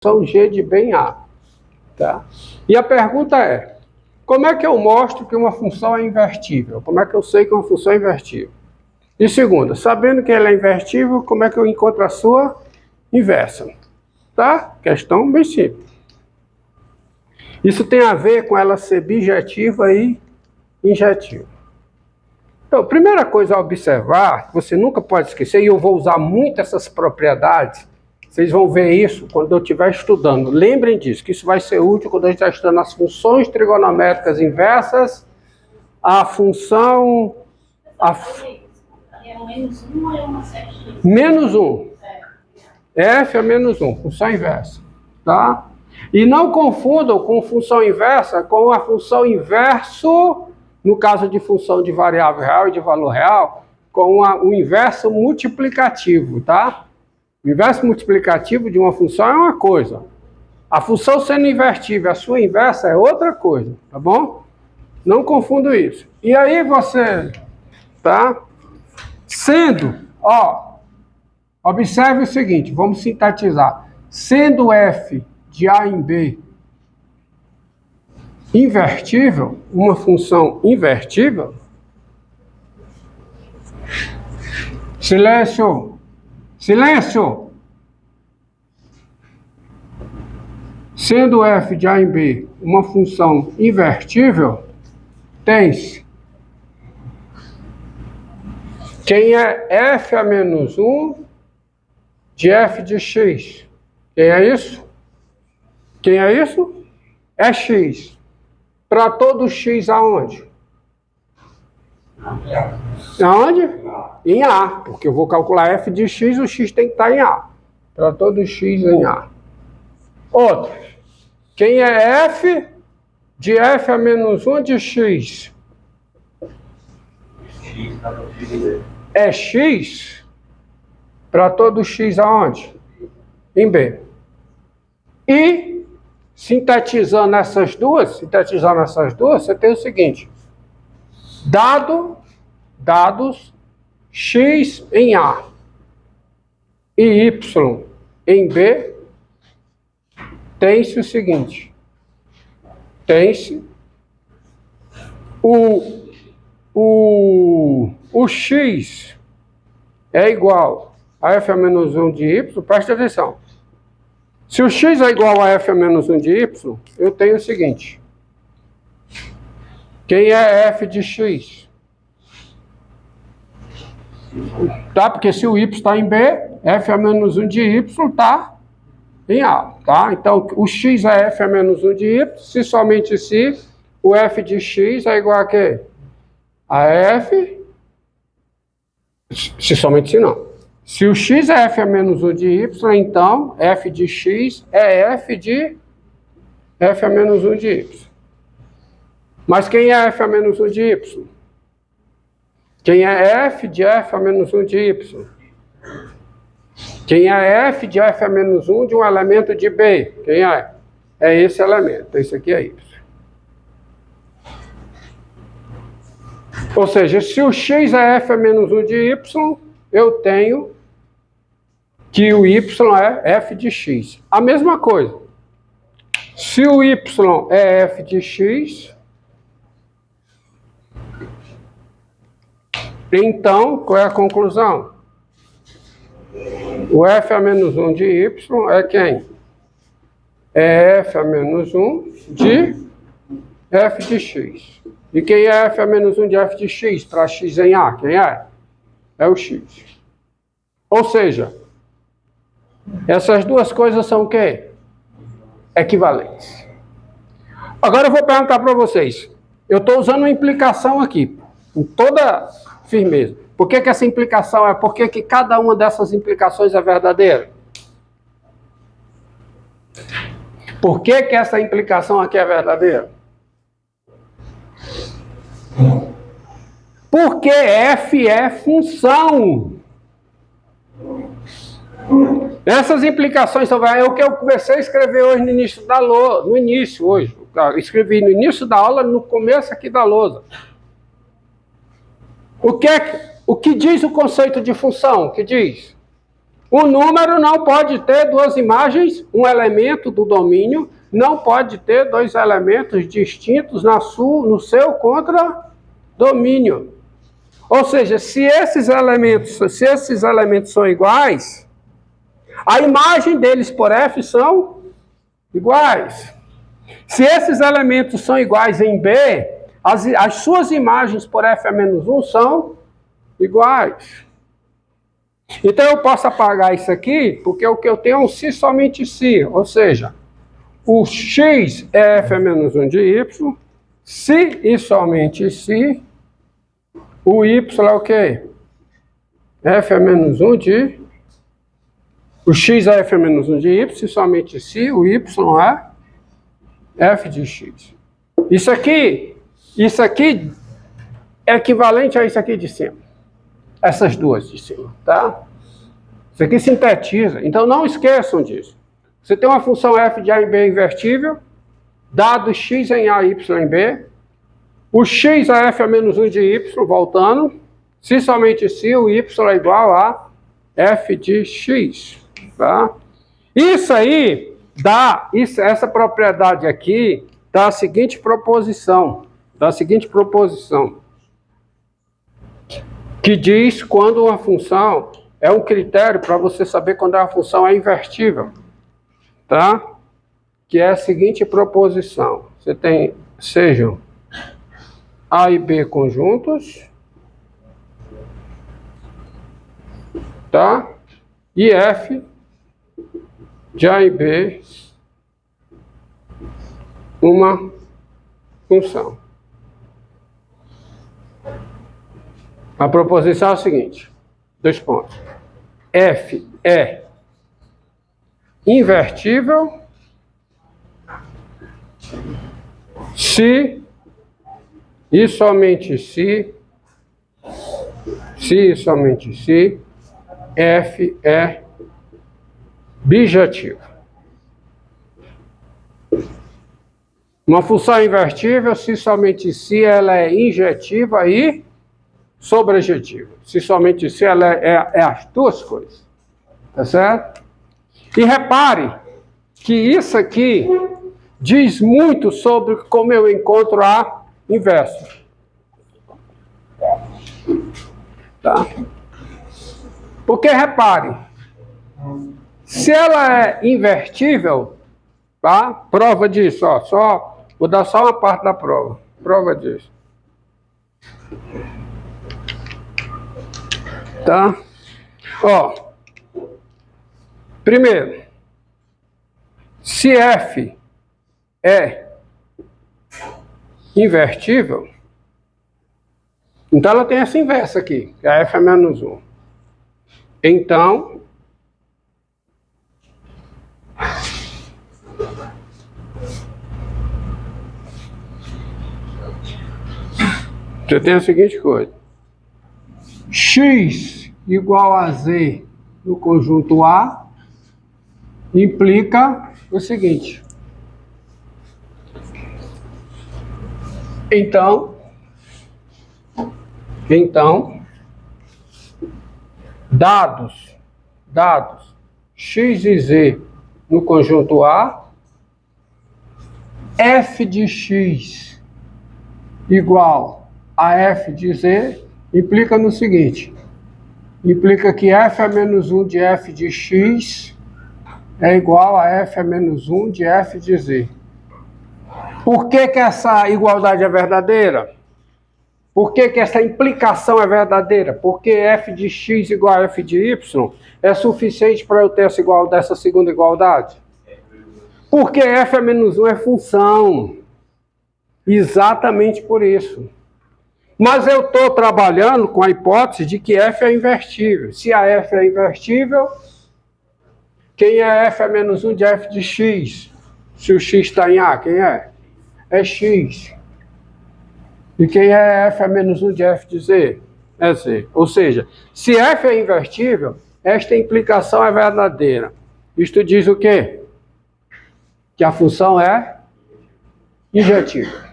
função g de b em a. Tá? E a pergunta é, como é que eu mostro que uma função é invertível? Como é que eu sei que uma função é invertível? E segunda, sabendo que ela é invertível, como é que eu encontro a sua inversa? Tá? Questão bem simples. Isso tem a ver com ela ser bijetiva e injetiva. Então, primeira coisa a observar, que você nunca pode esquecer, e eu vou usar muito essas propriedades, vocês vão ver isso quando eu estiver estudando. Lembrem disso, que isso vai ser útil quando a gente estiver estudando as funções trigonométricas inversas, a função... É menos 1 ou é uma série de... Menos 1. F é menos 1, função inversa. Tá? E não confundam com função inversa com a função inverso, no caso de função de variável real e de valor real, com o inverso multiplicativo, tá? O inverso multiplicativo de uma função é uma coisa. A função sendo invertível, a sua inversa é outra coisa, tá bom? Não confundo isso. E aí você, tá? Sendo, observe o seguinte, vamos sintetizar. Sendo f de a em b invertível, uma função invertível, silêncio, silêncio, sendo f de a em b uma função invertível, tem-se quem é f a menos 1 de f de x. Quem é isso? Quem é isso? É x. Para todo x aonde? Aonde? Em A, porque eu vou calcular f de x, o x tem que estar em A. Para todo x em A. Outro. Quem é f de f a menos 1 de x? É x para todo x aonde? Em B. E sintetizando essas duas, você tem o seguinte: dados x em A e y em B, tem-se o seguinte: tem-se o x é igual a f a menos 1 de y, presta atenção. Se o x é igual a f a menos 1 de y, eu tenho o seguinte. Quem é f de x? Tá? Porque se o y está em B, f a menos 1 de y está em A. Tá? Então, o x é f a menos 1 de y, se somente se o f de x é igual a quê? A f, se somente se não. Se o x é f a menos 1 de y, então f de x é f de f a menos 1 de y. Mas quem é f a menos 1 de y? Quem é f de f a menos 1 de y? Quem é f de f a menos 1 de um elemento de B? Quem é? É esse elemento, esse aqui é y. Ou seja, se o x é f a menos 1 de y, eu tenho que o y é f de x. A mesma coisa. Se o y é f de x, então, qual é a conclusão? O f a menos 1 de y é quem? É f a menos 1 de f de x. E quem é f a menos 1 de f de x para x em A? Quem é? É o x. Ou seja, essas duas coisas são o quê? Equivalentes. Agora eu vou perguntar para vocês. Eu estou usando uma implicação aqui, com toda firmeza. Por que essa implicação é? Por que cada uma dessas implicações é verdadeira? Por que essa implicação aqui é verdadeira? Porque f é função. Essas implicações são o que eu comecei a escrever hoje no início da lousa. No início, hoje. Eu escrevi no início da aula, no começo aqui da lousa. O que diz o conceito de função? O que diz? O número não pode ter duas imagens, um elemento do domínio não pode ter dois elementos distintos no seu contradomínio. Ou seja, se esses elementos são iguais, a imagem deles por F são iguais. Se esses elementos são iguais em B, as suas imagens por F a menos 1 são iguais. Então eu posso apagar isso aqui, porque o que eu tenho é um se somente se, ou seja, o x é F a menos 1 de y, se e somente se, o y é o quê? F a menos 1 de... O x é F a menos 1 de y, se somente se, o y é F de x. Isso aqui é equivalente a isso aqui de cima. Essas duas de cima, tá? Isso aqui sintetiza. Então não esqueçam disso. Você tem uma função f de a em b invertível, dado x em a, y em b. O x é f a menos 1 de y, voltando. Se somente se, o y é igual a f de x. Tá? Isso aí dá, essa propriedade aqui dá a seguinte proposição. Que diz quando uma função é um critério para você saber quando uma função é invertível, tá? Que é a seguinte proposição. Você tem, sejam A e B conjuntos, tá? E F de A e B uma função. A proposição é a seguinte, 2 pontos. F é invertível se e somente se e somente se F é bijetivo. Uma função invertível se somente se ela é injetiva e sobrejetiva. Se somente se ela é as duas coisas. Tá certo? E repare que isso aqui diz muito sobre como eu encontro a inversa. Tá? Porque repare, se ela é invertível, tá? Prova disso, ó, vou dar só uma parte da prova. Prova disso. Tá? Ó, primeiro, se F é invertível, então ela tem essa inversa aqui, que é F é menos 1. Então, você tem a seguinte coisa. X igual a Z no conjunto A implica o seguinte. Então, dados X e Z no conjunto A, F de X igual a F de Z, implica no seguinte, implica que F a menos 1 de F de X é igual a F a menos 1 de F de Z. Por que essa igualdade é verdadeira? Por que essa implicação é verdadeira? Porque F de X igual a F de Y é suficiente para eu ter essa segunda igualdade? Porque F a menos 1 é função. Exatamente por isso. Mas eu estou trabalhando com a hipótese de que F é invertível. Se a F é invertível, quem é F a menos 1 de F de X? Se o X está em A, quem é? É X. E quem é F a menos 1 de F de Z? É Z. Ou seja, se F é invertível, esta implicação é verdadeira. Isto diz o quê? Que a função é injetiva.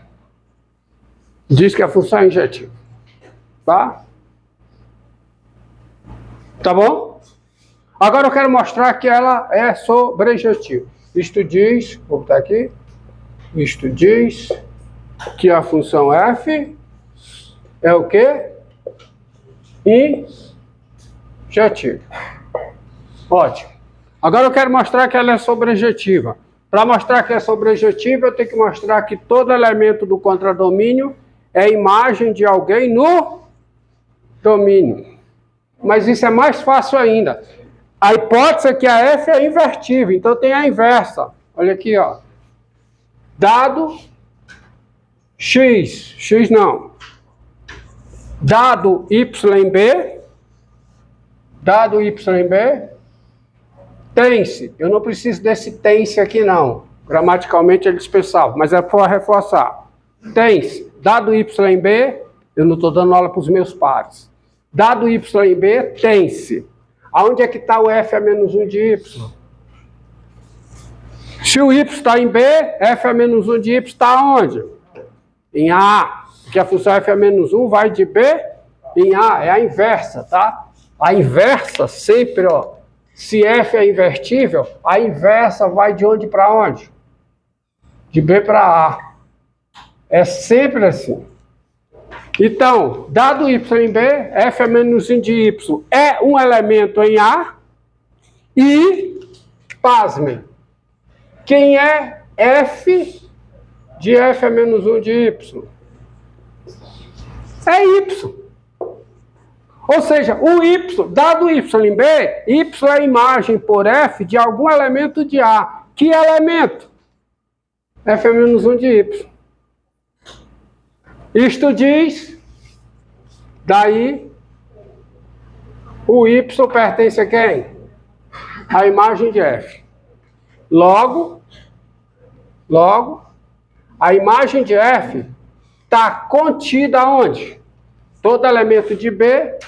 Diz que a função é injetiva. Tá? Tá bom? Agora eu quero mostrar que ela é sobrejetiva. Isto diz, vou botar aqui, isto diz que a função f é o quê? Injetiva. Ótimo. Agora eu quero mostrar que ela é sobrejetiva. Para mostrar que é sobrejetiva, eu tenho que mostrar que todo elemento do contradomínio é imagem de alguém no domínio. Mas isso é mais fácil ainda. A hipótese é que a f é invertível, então tem a inversa. Olha aqui, ó. Dado x não. Dado y em b, tem-se. Eu não preciso desse tem-se aqui não. Gramaticalmente é dispensável, mas é para reforçar. Tem-se. Dado y em b, eu não estou dando aula para os meus pares. Dado y em b, tem-se. Aonde é que está o f a menos 1 de y? Se o y está em b, f a menos 1 de y está onde? Em a. Porque a função f a menos 1 vai de b em a. É a inversa, tá? A inversa sempre, ó. Se f é invertível, a inversa vai de onde para onde? De b para a. É sempre assim. Então, dado y em b, f a menos 1 de y é um elemento em a e, pasmem, quem é f de f a menos 1 de y? É y. Ou seja, o y, dado y em b, y é imagem por f de algum elemento de a. Que elemento? F a menos 1 de y. Isto diz, daí, o y pertence a quem? A imagem de f. Logo, a imagem de f está contida onde? Todo elemento de b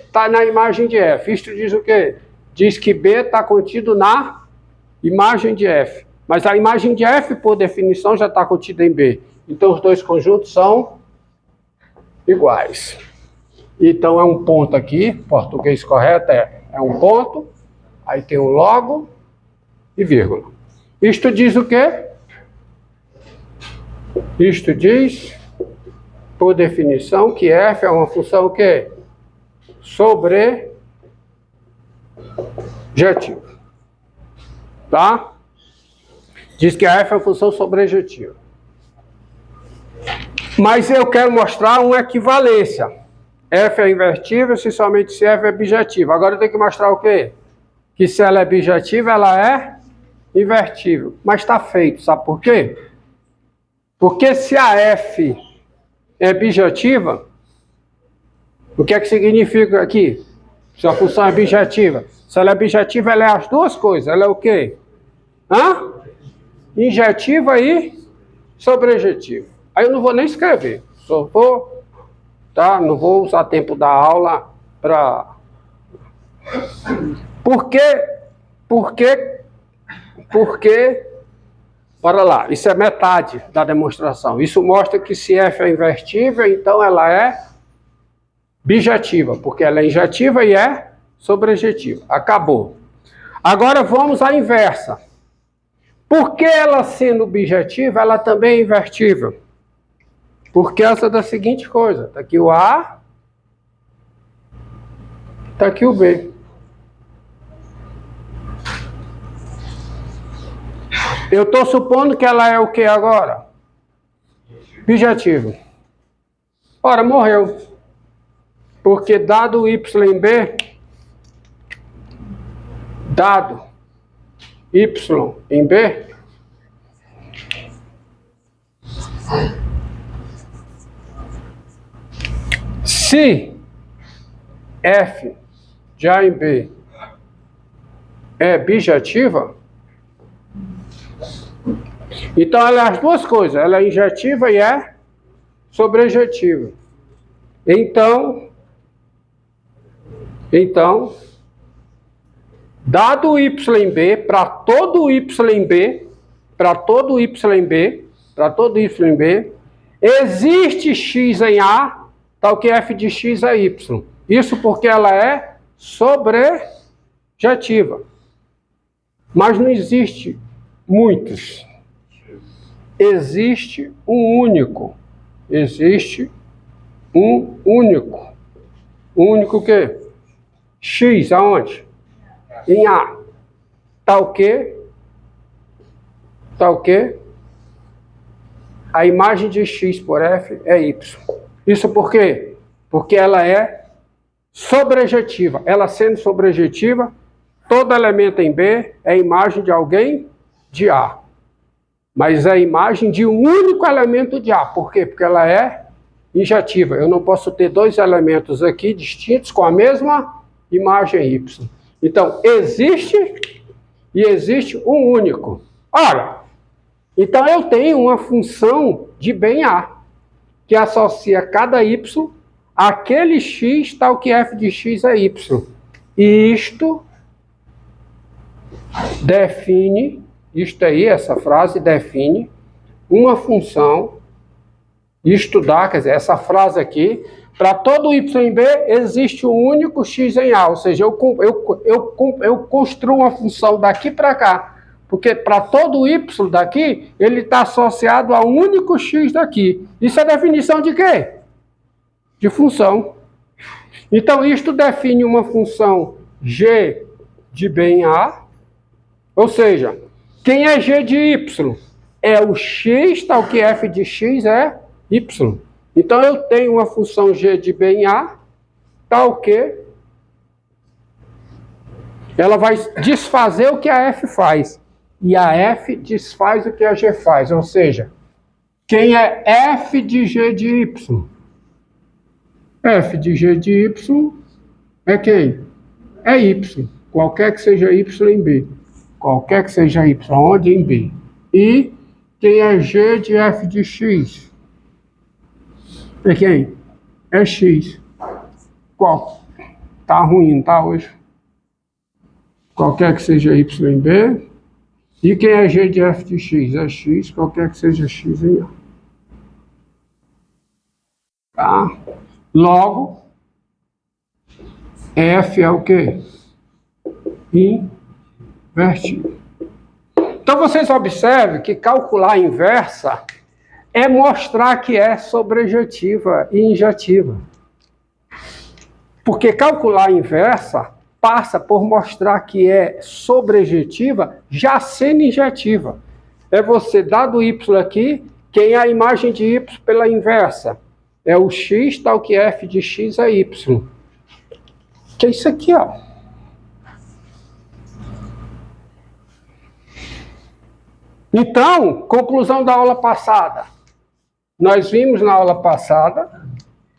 está na imagem de f. Isto diz o quê? Diz que b está contido na imagem de f. Mas a imagem de f, por definição, já está contida em b. Então, os dois conjuntos são iguais. Então, é um ponto aqui. Português correto é um ponto. Aí tem um logo e vírgula. Isto diz o quê? Isto diz, por definição, que f é uma função o quê? Sobrejetiva. Tá? Diz que a f é uma função sobrejetiva. Mas eu quero mostrar uma equivalência. F é invertível se somente se f é bijetiva. Agora eu tenho que mostrar o quê? Que se ela é bijetiva, ela é invertível. Mas está feito, sabe por quê? Porque se a f é bijetiva, o que é que significa aqui? Se a função é bijetiva. Se ela é bijetiva, ela é as duas coisas. Ela é o quê? Injetiva e sobrejetiva. Aí eu não vou nem escrever. Só vou, tá? Não vou usar tempo da aula para... Por quê? Bora lá, isso é metade da demonstração. Isso mostra que se f é invertível, então ela é bijetiva, porque ela é injetiva e é sobrejetiva. Acabou. Agora vamos à inversa. Por que ela sendo bijetiva, ela também é invertível? Por causa da seguinte coisa. Está aqui o A, está aqui o B. Eu estou supondo que ela é o que agora? Bijetivo. Ora, morreu. Porque dado y em b, dado y em b, se f de A em B é bijetiva, então ela é as duas coisas, ela é injetiva e é sobrejetiva. Então, dado y em B, para todo y em B, existe x em A, tal que f de x é y. Isso porque ela é sobrejetiva. Mas não existe muitos. Existe um único. Existe um único. Único o quê? X, aonde? Em A. Tá o quê? Tá o quê? A imagem de X por F é Y. Isso por quê? Porque ela é sobrejetiva. Ela sendo sobrejetiva, todo elemento em B é imagem de alguém de A. Mas é a imagem de um único elemento de A. Por quê? Porque ela é injetiva. Eu não posso ter dois elementos aqui distintos com a mesma imagem Y. Então, existe e existe um único. Ora, então eu tenho uma função de bem A, que associa cada Y àquele X, tal que f de X é Y. E isto define, isto aí, essa frase define uma função, estudar, quer dizer, essa frase aqui, para todo Y em B existe um único X em A, ou seja, eu construo uma função daqui para cá, porque para todo Y daqui, ele está associado a um único X daqui. Isso é definição de quê? De função. Então, isto define uma função G de B em A, ou seja, quem é G de Y? É o X, tal que f de X é Y. Então, eu tenho uma função G de B em A, tal que ela vai desfazer o que a f faz. E a f desfaz o que a G faz. Ou seja, quem é f de G de Y? F de G de Y é quem? É Y. Qualquer que seja Y em B. Qualquer que seja Y, onde em B. E quem é G de f de X? É quem? É X. Qual? Tá ruim, tá hoje? Qualquer que seja Y em B. E quem é G de f de X? É X, qualquer que seja X em A. Tá? Logo, F é o quê? Invertido. Então, vocês observem que calcular a inversa é mostrar que é sobrejetiva e injetiva. Porque calcular a inversa passa por mostrar que é sobrejetiva já sendo injetiva. É você, dado Y aqui, quem é a imagem de Y pela inversa? É o X, tal que f de X é Y. Que é isso aqui, ó. Então, conclusão da aula passada. Nós vimos na aula passada,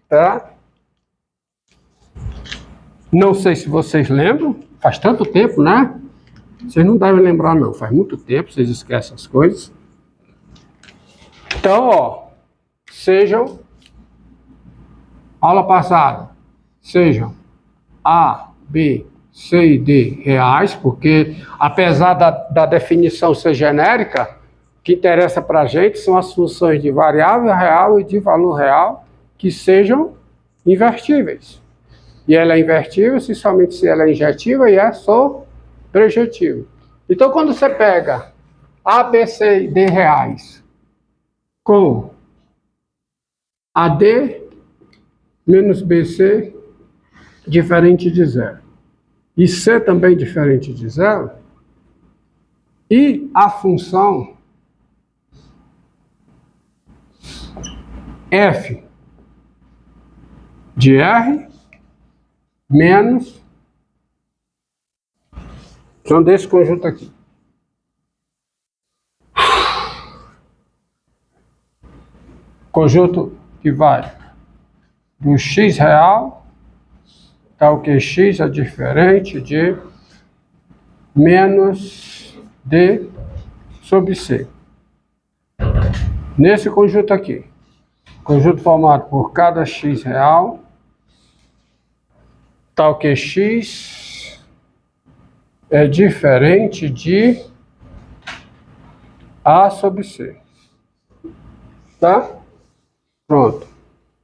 tá? Não sei se vocês lembram, faz tanto tempo, né? Vocês não devem lembrar, não. Faz muito tempo, vocês esquecem as coisas. Então, ó, sejam, aula passada, sejam A, B, C e D reais, porque apesar da definição ser genérica, o que interessa para a gente são as funções de variável real e de valor real que sejam invertíveis. E ela é invertível somente se ela é injetiva e é sobrejetiva. Então, quando você pega A, B, C e D reais com AD menos BC diferente de zero e C também diferente de zero, e a função F de R menos, são desse conjunto aqui. Conjunto que vai do X real, tal que X é diferente de menos D sobre C. Nesse conjunto aqui, conjunto formado por cada X real, tal que X é diferente de A sobre C. Tá? Pronto.